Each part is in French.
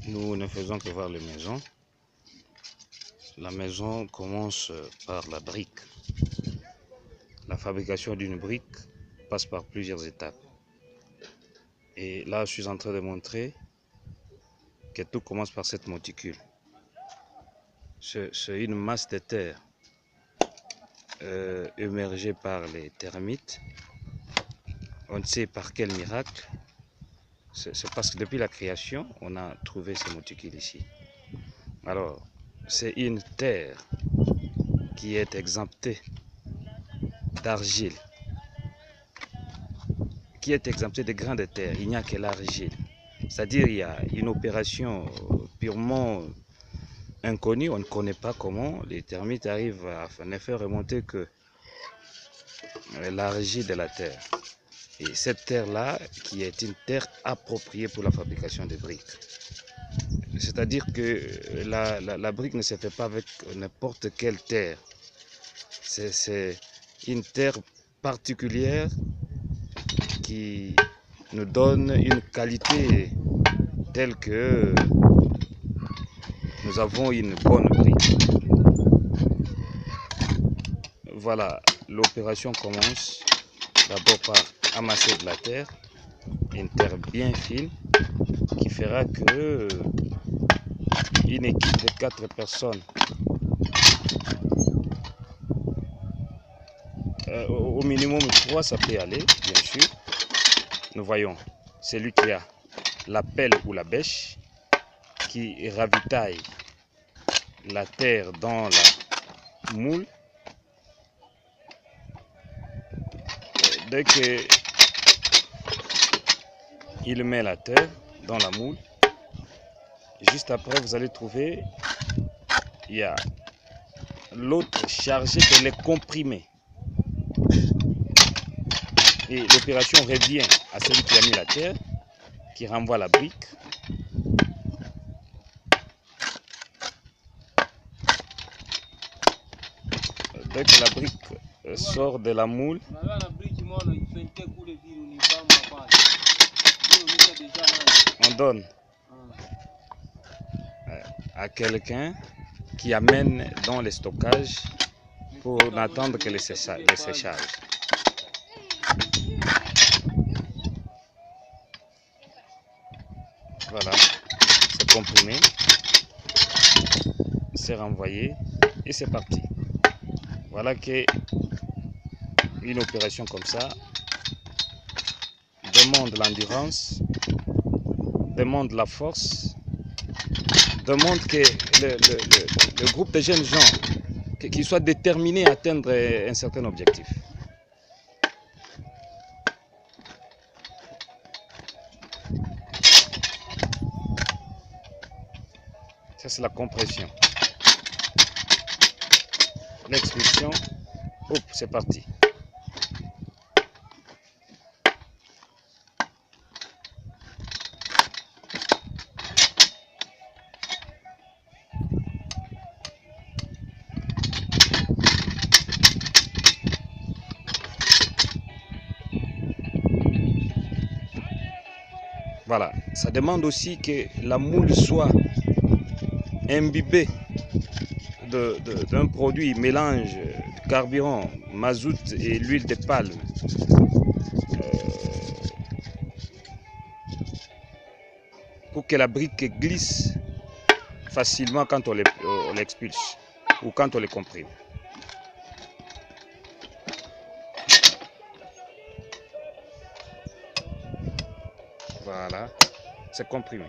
Nous ne faisons que voir les maisons. La maison commence par la brique. La fabrication d'une brique passe par plusieurs étapes. Et là, je suis en train de montrer que tout commence par cette monticule. C'est une masse de terre émergée par les termites. On ne sait par quel miracle. C'est parce que depuis la création, on a trouvé ces monticules ici. Alors, c'est une terre qui est exemptée d'argile, qui est exemptée de grains de terre. Il n'y a que l'argile. C'est-à-dire il y a une opération purement inconnue. On ne connaît pas comment les termites arrivent à ne faire remonter que l'argile de la terre. Et cette terre-là, qui est une terre appropriée pour la fabrication de briques. c'est-à-dire que la brique ne se fait pas avec n'importe quelle terre. C'est une terre particulière qui nous donne une qualité telle que nous avons une bonne brique. Voilà, l'opération commence d'abord par amasser de la terre, une terre bien fine qui fera que une équipe de 4 personnes, au minimum 3 ça peut aller, bien sûr. Nous voyons celui qui a la pelle ou la bêche qui ravitaille la terre dans la moule. Dès que il met la terre dans la moule, juste après vous allez trouver il y a l'autre chargé de les comprimer. Et l'opération revient à celui qui a mis la terre, qui renvoie la brique. Dès que la brique sort de la moule, on donne à quelqu'un qui amène dans le stockage pour n'attendre que le séchage. Voilà, c'est comprimé, c'est renvoyé et c'est parti. Voilà que une opération comme ça demande l'endurance, demande la force, demande que le groupe de jeunes gens qui soient déterminés à atteindre un certain objectif. Ça, c'est la compression. L'expulsion, hop, c'est parti. Voilà, ça demande aussi que la moule soit imbibée d'un produit mélange de carburant, mazout et l'huile de palme. Pour que la brique glisse facilement quand on l'expulse ou quand on les comprime. Voilà, c'est comprimé.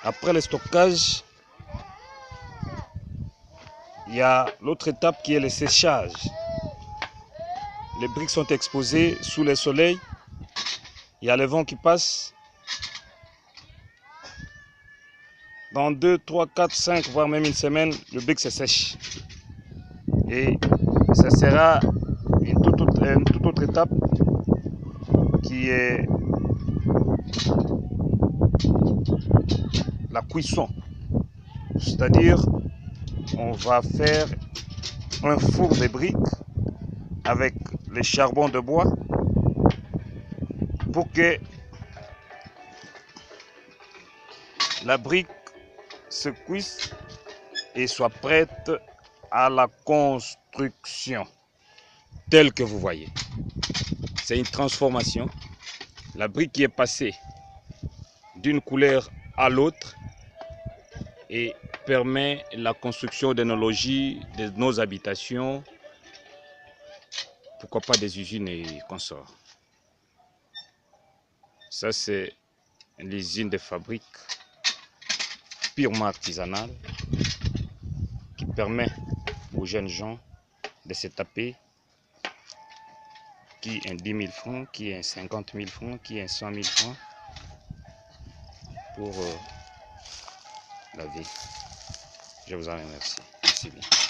Après le stockage, il y a l'autre étape qui est le séchage. Les briques sont exposées sous le soleil. Il y a le vent qui passe. Dans 2, 3, 4, 5, voire même une semaine, le brique se sèche. Et ce sera une toute autre étape qui est la cuisson. C'est-à-dire, on va faire un four de briques avec les charbons de bois pour que la brique se cuise et soit prête à la construction telle que vous voyez. C'est une transformation. La brique qui est passée d'une couleur à l'autre et permet la construction de nos logis, de nos habitations, pourquoi pas des usines et consorts. Ça, c'est l'usine de fabrique purement artisanale qui permet aux jeunes gens de se taper qui un 10 000 francs, qui un 50 000 francs, qui un 100 000 francs pour la vie. Je vous en remercie. Merci bien.